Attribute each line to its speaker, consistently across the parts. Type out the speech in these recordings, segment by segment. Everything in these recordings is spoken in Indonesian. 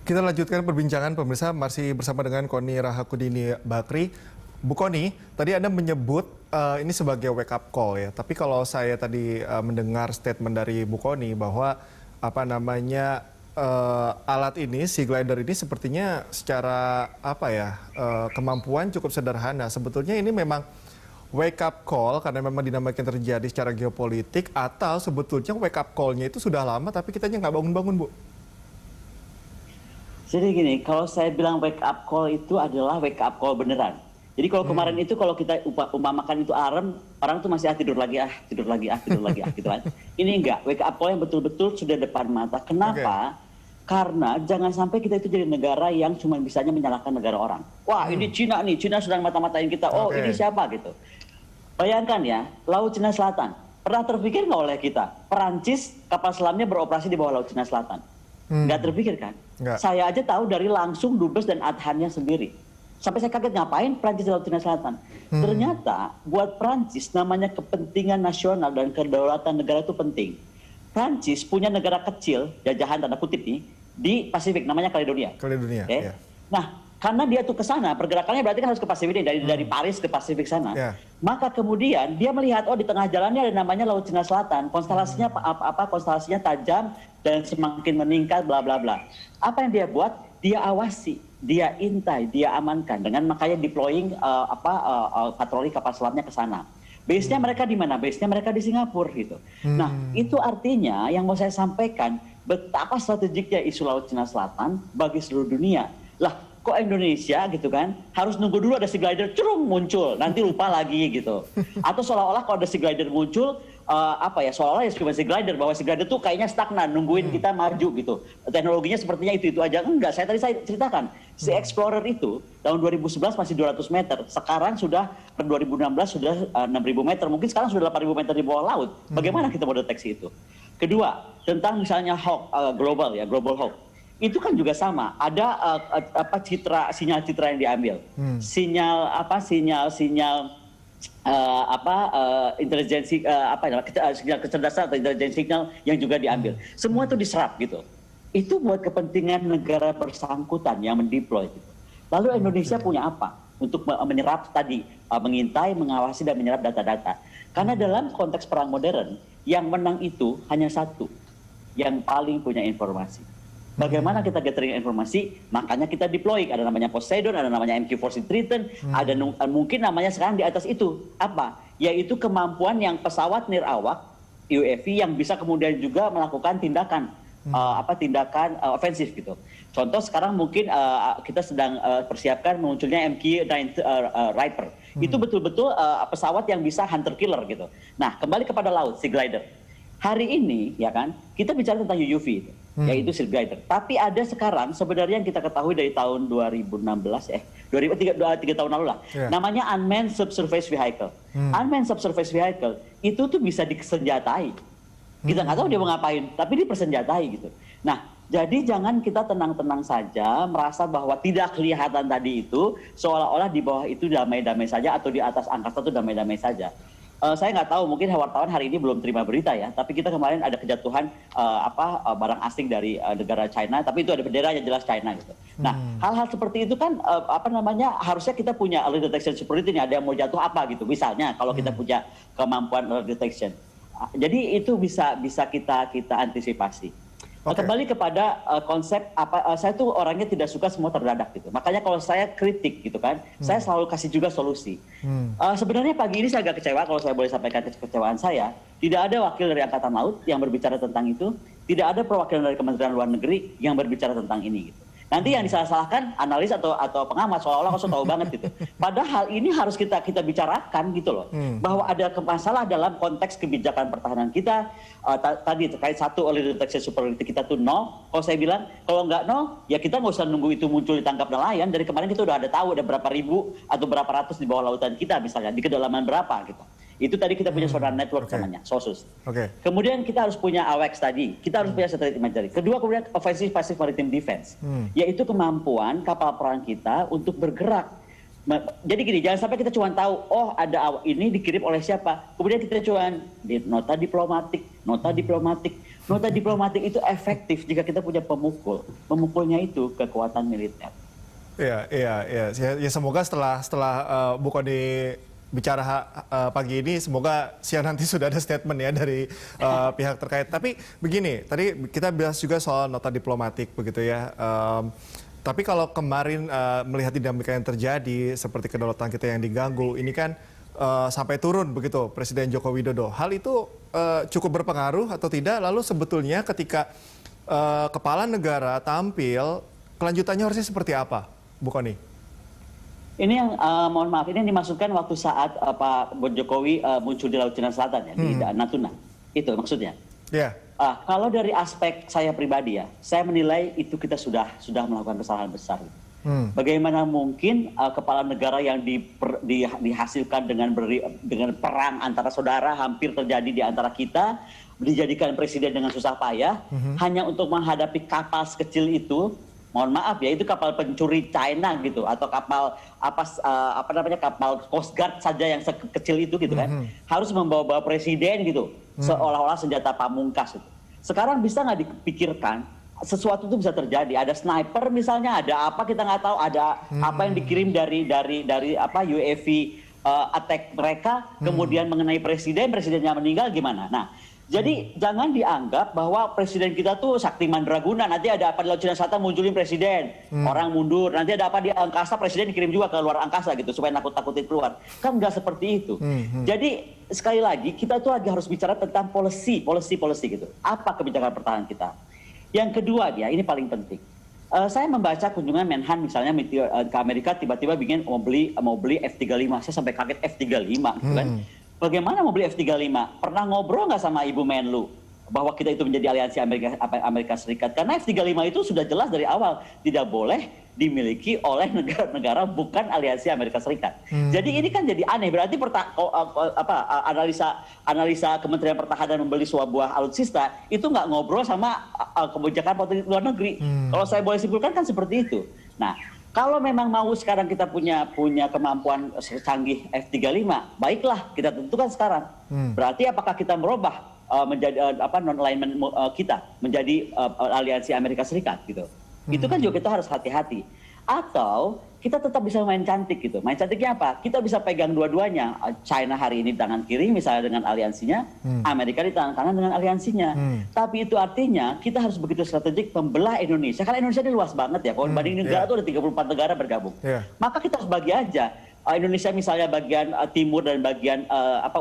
Speaker 1: Kita lanjutkan perbincangan pemirsa masih bersama dengan Koni Rahakundini Bakri. Bu Koni, tadi Anda menyebut ini sebagai wake up call ya. Tapi kalau saya tadi mendengar statement dari Bu Koni bahwa alat ini, si glider ini sepertinya secara kemampuan cukup sederhana. Sebetulnya ini memang wake up call karena memang dinamika yang terjadi secara geopolitik, atau sebetulnya wake up call-nya itu sudah lama tapi kitanya nggak bangun-bangun, Bu?
Speaker 2: Jadi gini, kalau saya bilang wake up call itu adalah wake up call beneran. Jadi kalau kemarin itu kalau kita umpamakan itu alarm, orang tuh masih tidur lagi gitu kan. Ini enggak, wake up call yang betul-betul sudah depan mata. Kenapa? Karena jangan sampai kita itu jadi negara yang cuma bisanya menyalahkan negara orang. Wah, ini Cina nih, Cina sedang mata-matain kita. Oh, ini siapa gitu. Bayangkan ya, Laut Cina Selatan. Pernah terpikir nggak oleh kita? Perancis kapal selamnya beroperasi di bawah Laut Cina Selatan. Nggak terpikir kan?
Speaker 1: Nggak.
Speaker 2: Saya aja tahu dari langsung dubes dan adhannya sendiri. Sampai saya kaget, ngapain Perancis di Laut Cina Selatan? Ternyata buat Perancis namanya kepentingan nasional dan kedaulatan negara itu penting. Perancis punya negara kecil, jajahan tanda kutip nih, di Pasifik, namanya Kaledonia.
Speaker 1: Kaledonia,
Speaker 2: Okay?
Speaker 1: ya.
Speaker 2: Nah, karena dia tuh ke sana, pergerakannya berarti kan harus ke Pasifik nih, dari Paris ke Pasifik sana.
Speaker 1: Ya.
Speaker 2: Maka kemudian dia melihat, oh di tengah jalannya ada namanya Laut Cina Selatan, konstelasinya konstelasinya tajam dan semakin meningkat, bla bla bla. Apa yang dia buat? Dia awasi, dia intai, dia amankan dengan makanya deploying patroli kapal selamnya ke sana. Base-nya mereka di mana? Base-nya mereka di Singapura gitu. Nah, itu artinya yang mau saya sampaikan betapa strategiknya isu Laut Cina Selatan bagi seluruh dunia. Lah, kok Indonesia gitu kan harus nunggu dulu ada sea glider curung muncul, nanti lupa lagi gitu. Atau seolah-olah kalau ada sea glider muncul seolah-olah ya cuma sea glider, bahwa sea glider tuh kayaknya stagnan nungguin kita maju gitu. Teknologinya sepertinya itu aja. Enggak, saya ceritakan. Si Explorer itu tahun 2011 masih 200 meter, sekarang sudah per 2016 sudah 6.000 meter, mungkin sekarang sudah 8.000 meter di bawah laut. Bagaimana kita mau deteksi itu? Kedua, tentang misalnya Hawk global ya, Global Hawk. Itu kan juga sama, ada sinyal citra yang diambil, sinyal intelijensi sinyal kecerdasan atau intelijensi signal yang juga diambil. Semua itu diserap gitu. Itu buat kepentingan negara bersangkutan yang mendeploy gitu. Lalu Indonesia punya apa untuk menyerap tadi, mengintai, mengawasi dan menyerap data-data. Karena dalam konteks perang modern yang menang itu hanya satu, yang paling punya informasi. Bagaimana kita gathering informasi, makanya kita deploy. Ada namanya Poseidon, ada namanya MQ-4 Triton, ada mungkin namanya sekarang di atas itu. Apa? Yaitu kemampuan yang pesawat nirawak, UAV, yang bisa kemudian juga melakukan tindakan ofensif gitu. Contoh sekarang mungkin kita sedang persiapkan munculnya MQ-9 Reaper. Itu betul-betul pesawat yang bisa hunter-killer gitu. Nah, kembali kepada laut, sea glider. Hari ini ya kan kita bicara tentang UUV yaitu sea glider. Tapi ada sekarang sebenarnya yang kita ketahui dari tahun 2016 3 tahun lalu lah. Namanya unmanned subsurface vehicle. Unmanned subsurface vehicle itu tuh bisa disenjatai. Kita nggak tahu dia mau ngapain, tapi dipersenjatai gitu. Nah, jadi jangan kita tenang-tenang saja merasa bahwa tidak kelihatan tadi itu seolah-olah di bawah itu damai-damai saja atau di atas angkasa itu damai-damai saja. Saya nggak tahu, mungkin wartawan hari ini belum terima berita ya, tapi kita kemarin ada kejatuhan barang asing dari negara China, tapi itu ada benderanya jelas China gitu. Nah, hal-hal seperti itu kan harusnya kita punya early detection security, ada yang mau jatuh apa gitu, misalnya kalau kita punya kemampuan early detection. Jadi itu bisa kita antisipasi. Kembali kepada konsep saya tuh orangnya tidak suka semua terdadak gitu. Makanya kalau saya kritik gitu kan, saya selalu kasih juga solusi. Sebenarnya pagi ini saya agak kecewa, kalau saya boleh sampaikan kekecewaan saya. Tidak ada wakil dari Angkatan Laut yang berbicara tentang itu. Tidak ada perwakilan dari Kementerian Luar Negeri yang berbicara tentang ini gitu. Nanti yang disalah-salahkan analis atau pengamat seolah-olah kok tahu banget gitu. Padahal ini harus kita bicarakan gitu loh. Bahwa ada masalah dalam konteks kebijakan pertahanan kita. Tadi terkait satu early detection superiority kita tuh 0. Kalau saya bilang kalau nggak 0 ya kita nggak usah nunggu itu muncul ditangkap nelayan. Dari kemarin kita udah ada tahu ada berapa ribu atau berapa ratus di bawah lautan kita misalnya, di kedalaman berapa gitu. Itu tadi kita punya sonar network namanya, SOSUS. Kemudian kita harus punya AWACS tadi, kita harus punya satelit imagery. Kedua kemudian offensive passive maritime defense, yaitu kemampuan kapal perang kita untuk bergerak Jadi gini, jangan sampai kita cuma tahu, oh ada ini dikirim oleh siapa. Kemudian kita cuma nota diplomatik, nota diplomatik. Nota diplomatik itu efektif jika kita punya pemukul. Pemukulnya itu kekuatan militer.
Speaker 1: Iya. Ya, semoga setelah Bu Kony bicara pagi ini, semoga siang nanti sudah ada statement ya dari pihak terkait. Tapi begini, tadi kita bahas juga soal nota diplomatik begitu ya. Tapi kalau kemarin melihat dinamika yang terjadi, seperti kedaulatan kita yang diganggu, ini kan sampai turun begitu Presiden Joko Widodo. Hal itu cukup berpengaruh atau tidak? Lalu sebetulnya ketika kepala negara tampil, kelanjutannya harusnya seperti apa, Bu Kony?
Speaker 2: Ini yang mohon maaf, ini yang dimaksudkan waktu saat Pak Jokowi muncul di Laut Cina Selatan ya, di Natuna. Itu maksudnya.
Speaker 1: Ya.
Speaker 2: Kalau dari aspek saya pribadi ya, saya menilai itu kita sudah melakukan kesalahan besar. Bagaimana mungkin kepala negara yang dihasilkan dengan perang antara saudara hampir terjadi di antara kita, dijadikan presiden dengan susah payah, hanya untuk menghadapi kapal sekecil itu. Mohon maaf ya, itu kapal pencuri China gitu, atau kapal kapal Coast Guard saja yang sekecil itu gitu kan, harus membawa presiden gitu, seolah-olah senjata pamungkas itu. Sekarang bisa nggak dipikirkan sesuatu itu bisa terjadi? Ada sniper misalnya, ada apa kita nggak tahu, ada apa yang dikirim dari UAV attack mereka, kemudian mengenai presidennya meninggal gimana? Nah. Jadi jangan dianggap bahwa presiden kita tuh sakti mandraguna, nanti ada apa di Laut Cina Selatan munculin presiden, orang mundur, nanti ada apa di angkasa presiden dikirim juga ke luar angkasa gitu supaya nakut-nakutin keluar. Kan nggak seperti itu. Jadi sekali lagi kita tuh lagi harus bicara tentang policy gitu. Apa kebijakan pertahanan kita? Yang kedua ya, ini paling penting. Saya membaca kunjungan Menhan misalnya ke Amerika, tiba-tiba mau beli F-35. Saya sampai kaget F-35 gitu kan. Bagaimana mau beli F-35? Pernah ngobrol nggak sama Ibu Menlu bahwa kita itu menjadi aliansi Amerika Serikat? Karena F-35 itu sudah jelas dari awal tidak boleh dimiliki oleh negara-negara bukan aliansi Amerika Serikat. Jadi ini kan jadi aneh. Berarti analisa Kementerian Pertahanan membeli sebuah alutsista itu nggak ngobrol sama kebijakan politik luar negeri. Kalau saya boleh simpulkan kan seperti itu. Nah. Kalau memang mau sekarang kita punya kemampuan canggih F-35, baiklah kita tentukan sekarang. Berarti apakah kita merubah menjadi non-alignment kita menjadi aliansi Amerika Serikat gitu. Itu kan juga kita harus hati-hati. Atau kita tetap bisa main cantik gitu. Main cantiknya apa? Kita bisa pegang dua-duanya. China hari ini di tangan kiri misalnya dengan aliansinya, Amerika di tangan kanan dengan aliansinya. Tapi itu artinya kita harus begitu strategik membelah Indonesia. Karena Indonesia ini luas banget ya. Kalau dibanding negara itu ada 34 negara bergabung. Maka kita harus bagi aja. Indonesia misalnya bagian timur dan bagian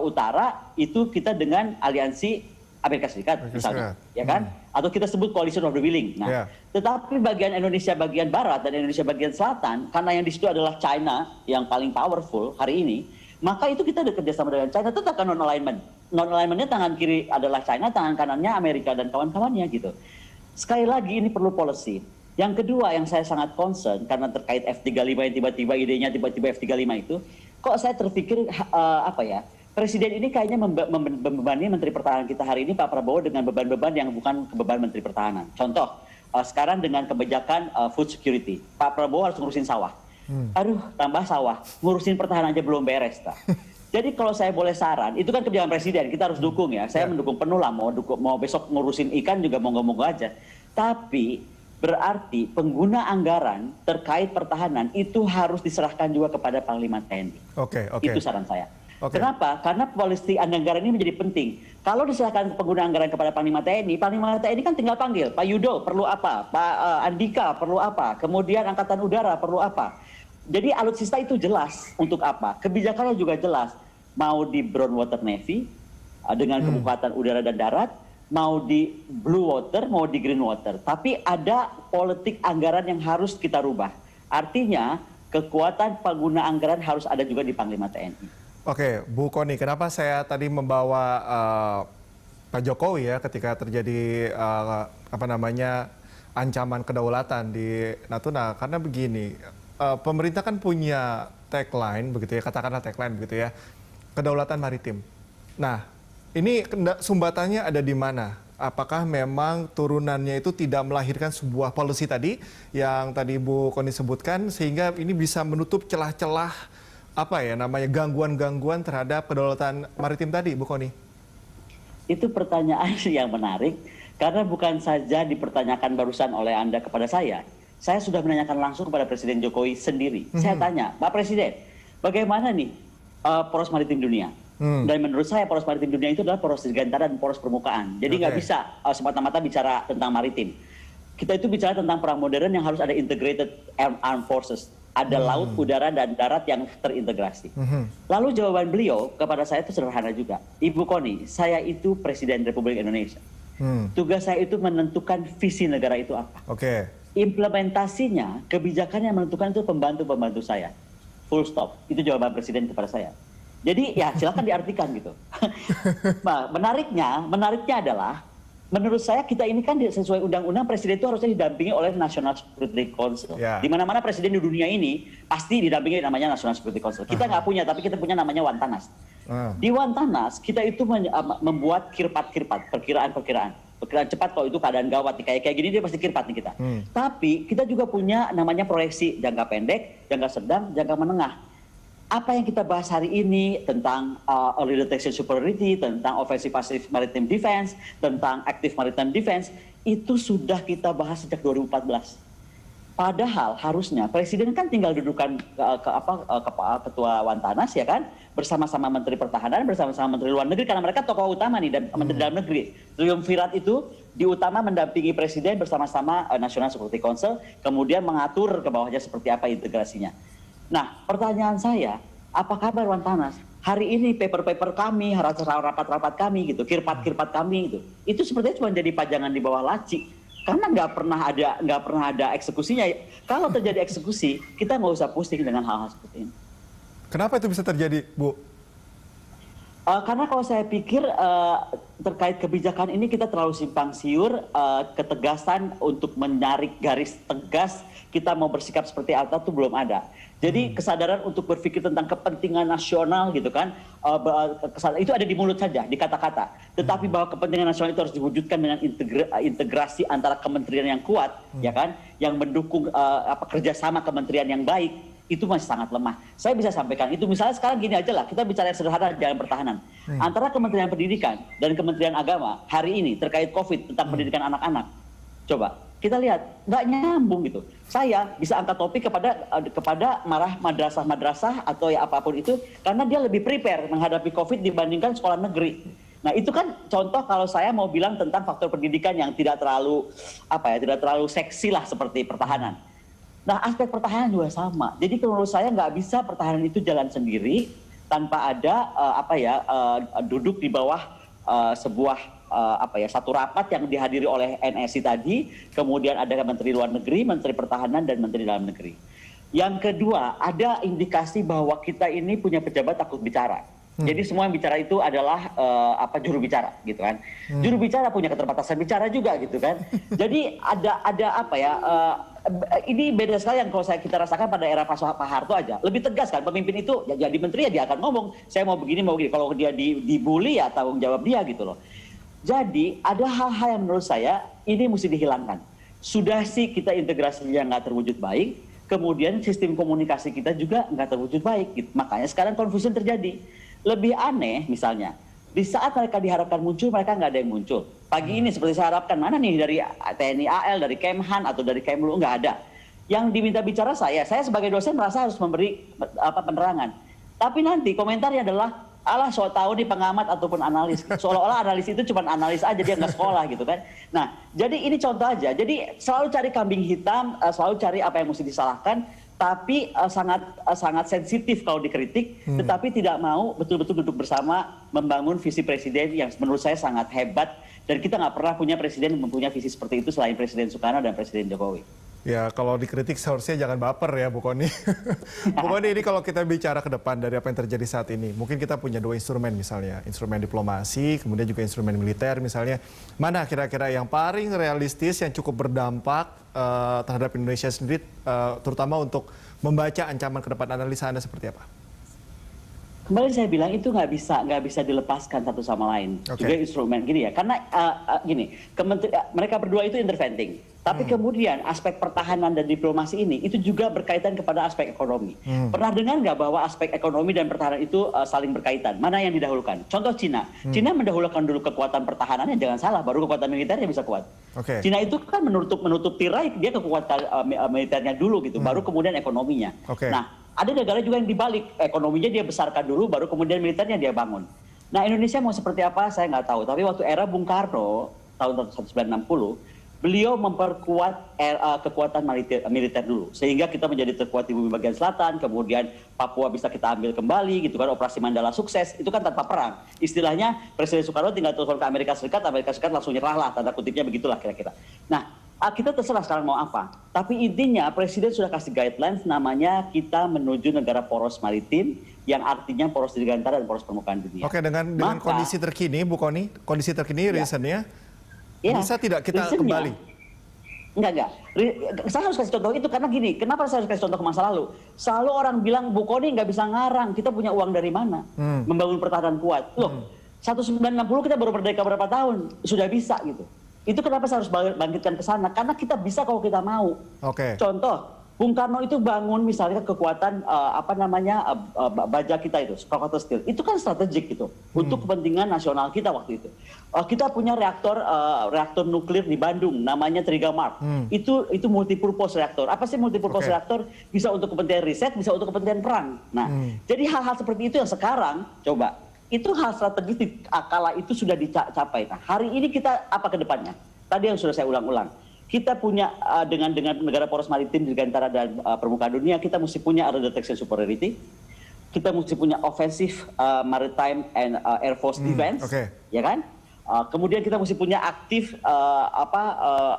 Speaker 2: utara itu kita dengan aliansi Amerika Serikat misalnya, ya kan? Atau kita sebut coalition of the willing. Nah, tetapi bagian Indonesia bagian barat dan Indonesia bagian selatan, karena yang di situ adalah China yang paling powerful hari ini, maka itu kita bekerja sama dengan China, tetap kan non-alignment. Non-alignmentnya tangan kiri adalah China, tangan kanannya Amerika dan kawan-kawannya gitu. Sekali lagi ini perlu policy. Yang kedua yang saya sangat concern karena terkait F-35 yang tiba-tiba idenya tiba-tiba F-35 itu, kok saya terpikir Presiden ini kayaknya membebani Menteri Pertahanan kita hari ini Pak Prabowo dengan beban-beban yang bukan beban Menteri Pertahanan. Contoh, sekarang dengan kebijakan food security, Pak Prabowo harus ngurusin sawah. Aduh, tambah sawah, ngurusin pertahanan aja belum beres. Jadi kalau saya boleh saran, itu kan kebijakan Presiden, kita harus dukung ya. Saya mendukung penuh lah, mau besok ngurusin ikan juga monggo-monggo aja. Tapi berarti pengguna anggaran terkait pertahanan itu harus diserahkan juga kepada Panglima TNI. Itu saran saya. Kenapa? Karena polisi anggaran ini menjadi penting. Kalau diserahkan pengguna anggaran kepada Panglima TNI kan tinggal panggil, Pak Yudo perlu apa, Pak Andika perlu apa, kemudian Angkatan Udara perlu apa. Jadi alutsista itu jelas untuk apa, kebijakannya juga jelas. Mau di Brown Water Navy dengan kekuatan udara dan darat, mau di Blue Water, mau di Green Water. Tapi ada politik anggaran yang harus kita rubah. Artinya kekuatan pengguna anggaran harus ada juga di Panglima TNI.
Speaker 1: Oke, Bu Kony, kenapa saya tadi membawa Pak Jokowi ya ketika terjadi ancaman kedaulatan di Natuna? Karena begini, pemerintah kan punya tagline begitu ya, katakanlah tagline begitu ya, kedaulatan maritim. Nah, ini sumbatannya ada di mana? apakah memang turunannya itu tidak melahirkan sebuah policy tadi yang tadi Bu Kony sebutkan sehingga ini bisa menutup celah-celah apa ya namanya gangguan-gangguan terhadap kedaulatan maritim tadi, Bu Kony?
Speaker 2: Itu pertanyaan yang menarik karena bukan saja dipertanyakan barusan oleh Anda kepada saya sudah menanyakan langsung kepada Presiden Jokowi sendiri. Saya tanya, Pak Presiden, bagaimana nih poros maritim dunia? Dan menurut saya poros maritim dunia itu adalah poros dirgantara dan poros permukaan. Jadi nggak bisa semata-mata bicara tentang maritim. Kita itu bicara tentang perang modern yang harus ada integrated armed forces. Ada laut, udara, dan darat yang terintegrasi. Lalu jawaban beliau kepada saya itu sederhana juga. Ibu Kony, saya itu Presiden Republik Indonesia. Tugas saya itu menentukan visi negara itu apa. Implementasinya, kebijakan yang menentukan itu pembantu-pembantu saya. Full stop. Itu jawaban Presiden kepada saya. Jadi ya silakan diartikan gitu. Nah, menariknya adalah menurut saya kita ini kan sesuai undang-undang Presiden itu harusnya didampingi oleh National Security Council. Di mana-mana presiden di dunia ini pasti didampingi namanya National Security Council. Kita nggak punya, tapi kita punya namanya Wantanas. Di Wantanas kita itu membuat kirpat-kirpat, perkiraan cepat kalau itu keadaan gawat nih, kayak gini dia pasti kirpat nih kita. Tapi kita juga punya namanya proyeksi jangka pendek, jangka sedang, jangka menengah. Apa yang kita bahas hari ini tentang early detection superiority, tentang offensive passive maritime defense, tentang active maritime defense, itu sudah kita bahas sejak 2014. Padahal harusnya Presiden kan tinggal dudukan ketua Wantanas ya kan, bersama-sama Menteri Pertahanan, bersama-sama Menteri Luar Negeri, karena mereka tokoh utama nih dan Menteri Dalam Negeri. Triumvirat itu diutama mendampingi Presiden bersama-sama National Security Council, kemudian mengatur ke bawahnya seperti apa integrasinya. Nah, pertanyaan saya, apa kabar Wantanas? Hari ini paper-paper kami, rapat-rapat kami gitu, kirpat-kirpat kami gitu, itu sepertinya cuma jadi pajangan di bawah laci, karena nggak pernah ada eksekusinya. Kalau terjadi eksekusi, kita nggak usah pusing dengan hal-hal seperti ini.
Speaker 1: Kenapa itu bisa terjadi, Bu?
Speaker 2: Karena kalau saya pikir terkait kebijakan ini kita terlalu simpang siur, ketegasan untuk menarik garis tegas kita mau bersikap seperti apa itu belum ada. Jadi kesadaran untuk berpikir tentang kepentingan nasional gitu kan, itu ada di mulut saja, di kata-kata. Tetapi bahwa kepentingan nasional itu harus diwujudkan dengan integrasi antara kementerian yang kuat, ya kan, yang mendukung kerjasama kementerian yang baik, itu masih sangat lemah. Saya bisa sampaikan itu misalnya sekarang gini aja lah, kita bicara yang sederhana dalam pertahanan. Antara Kementerian Pendidikan dan Kementerian Agama hari ini terkait COVID tentang pendidikan anak-anak. Coba kita lihat nggak nyambung gitu. Saya bisa angkat topik kepada marah madrasah atau ya apapun itu karena dia lebih prepare menghadapi COVID dibandingkan sekolah negeri. Nah itu kan contoh kalau saya mau bilang tentang faktor pendidikan yang tidak terlalu seksi lah seperti pertahanan. Nah aspek pertahanan juga sama. Jadi menurut saya nggak bisa pertahanan itu jalan sendiri tanpa ada duduk di bawah sebuah satu rapat yang dihadiri oleh NSI tadi, kemudian ada Menteri Luar Negeri, Menteri Pertahanan, dan Menteri Dalam Negeri. Yang kedua, ada indikasi bahwa kita ini punya pejabat takut bicara. Jadi semua yang bicara itu adalah juru bicara, gitu kan. Juru bicara punya keterbatasan bicara juga, gitu kan. Jadi ini beda sekali yang kalau kita rasakan pada era Pak Harto aja. Lebih tegas kan, pemimpin itu jadi menteri ya dia akan ngomong, saya mau begini. Kalau dia dibully ya tanggung jawab dia gitu loh. Jadi ada hal-hal yang menurut saya ini mesti dihilangkan. Sudah sih kita integrasinya nggak terwujud baik, kemudian sistem komunikasi kita juga nggak terwujud baik. Gitu. Makanya sekarang confusion terjadi. Lebih aneh misalnya, di saat mereka diharapkan muncul, mereka nggak ada yang muncul. Pagi ini seperti saya harapkan, mana nih dari TNI AL, dari Kemhan, atau dari Kemlu, nggak ada. Yang diminta bicara saya sebagai dosen merasa harus memberi penerangan. Tapi nanti komentarnya adalah, alah so tahu nih pengamat ataupun analis. Seolah-olah analis itu cuma analis aja, dia nggak sekolah gitu kan. Nah, jadi ini contoh aja. Jadi selalu cari kambing hitam, selalu cari apa yang mesti disalahkan, tapi sangat sensitif kalau dikritik, tetapi tidak mau betul-betul duduk bersama membangun visi presiden yang menurut saya sangat hebat. Dan kita nggak pernah punya presiden yang mempunyai visi seperti itu selain Presiden Soekarno dan Presiden Jokowi.
Speaker 1: Ya, kalau dikritik seharusnya jangan baper ya, Bu Kony. Bu Kony, ini kalau kita bicara ke depan dari apa yang terjadi saat ini, mungkin kita punya dua instrumen misalnya, instrumen diplomasi, kemudian juga instrumen militer misalnya. Mana kira-kira yang paling realistis, yang cukup berdampak terhadap Indonesia sendiri, terutama untuk membaca ancaman ke depan, analisa Anda seperti apa?
Speaker 2: Kembali saya bilang itu nggak bisa dilepaskan satu sama lain.
Speaker 1: Oke.
Speaker 2: Juga instrumen gini ya, karena gini, mereka berdua itu interventing. Tapi kemudian aspek pertahanan dan diplomasi ini itu juga berkaitan kepada aspek ekonomi. Pernah dengar nggak bahwa aspek ekonomi dan pertahanan itu saling berkaitan? Mana yang didahulukan? Contoh Cina. Cina mendahulukan dulu kekuatan pertahanannya, jangan salah, baru kekuatan militernya bisa kuat.
Speaker 1: Oke.
Speaker 2: Cina itu kan menutup tirai, dia kekuatan militernya dulu gitu, baru kemudian ekonominya.
Speaker 1: Oke.
Speaker 2: Nah, ada negara juga yang dibalik, ekonominya dia besarkan dulu, baru kemudian militernya dia bangun. Nah, Indonesia mau seperti apa saya nggak tahu. Tapi waktu era Bung Karno tahun 1960, beliau memperkuat kekuatan militer dulu, sehingga kita menjadi terkuat di bumi bagian selatan. Kemudian Papua bisa kita ambil kembali, gitu kan. Operasi Mandala sukses, itu kan tanpa perang. Istilahnya Presiden Soekarno tinggal telepon ke Amerika Serikat langsung nyerah lah, tanda kutipnya begitulah kira-kira. Nah, kita terserah sekarang mau apa. Tapi intinya Presiden sudah kasih guidelines, namanya kita menuju negara poros maritim, yang artinya poros dirgantara dan poros permukaan dunia.
Speaker 1: Oke, dengan kondisi terkini, Bu Kony, kondisi terkini reasonnya, bisa tidak kita kembali?
Speaker 2: Enggak. Saya harus kasih contoh itu karena gini, kenapa saya harus kasih contoh ke masa lalu? Selalu orang bilang, Bu Kony nggak bisa ngarang, kita punya uang dari mana? Membangun pertahanan kuat. Loh, 1960 kita baru merdeka berapa tahun? Sudah bisa gitu. Itu kenapa saya harus bangkitkan ke sana? Karena kita bisa kalau kita mau.
Speaker 1: Oke.
Speaker 2: Contoh, Bung Karno itu bangun misalnya kekuatan baja kita itu, Krakatau Steel. Itu kan strategik gitu untuk kepentingan nasional kita waktu itu. Kita punya reaktor nuklir di Bandung, namanya Trigamark. Itu multipurpose reaktor. Apa sih multipurpose reaktor? Bisa untuk kepentingan riset, bisa untuk kepentingan perang. Nah, jadi hal-hal seperti itu yang sekarang coba. Itu hal strategis di kala itu sudah dicapai. Nah, hari ini kita apa ke depannya? Tadi yang sudah saya ulang-ulang. Kita punya dengan negara poros maritim dirgantara dan permukaan dunia, kita mesti punya area detection superiority. Kita mesti punya offensive maritime and air force defense, ya kan? Kemudian kita mesti punya aktif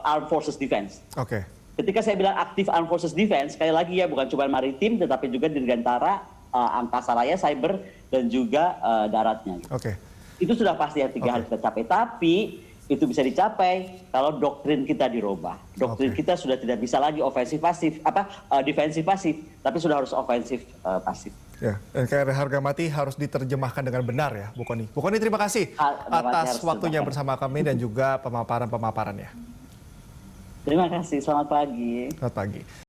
Speaker 2: armed forces defense.
Speaker 1: Oke.
Speaker 2: Ketika saya bilang aktif armed forces defense, sekali lagi ya bukan cuma maritim, tetapi juga dirgantara, angkasa raya, cyber, dan juga daratnya.
Speaker 1: Oke.
Speaker 2: Itu sudah pasti yang 3 hal kita capai. Tapi itu bisa dicapai kalau doktrin kita dirubah. Doktrin kita sudah tidak bisa lagi ofensif pasif, defensif pasif, tapi sudah harus ofensif pasif.
Speaker 1: Ya, dan KRI harga mati harus diterjemahkan dengan benar ya, Bu Kony. Bu Kony, terima kasih atas waktunya bersama kami dan juga pemaparan-pemaparannya.
Speaker 2: Terima kasih, selamat pagi.
Speaker 1: Selamat pagi.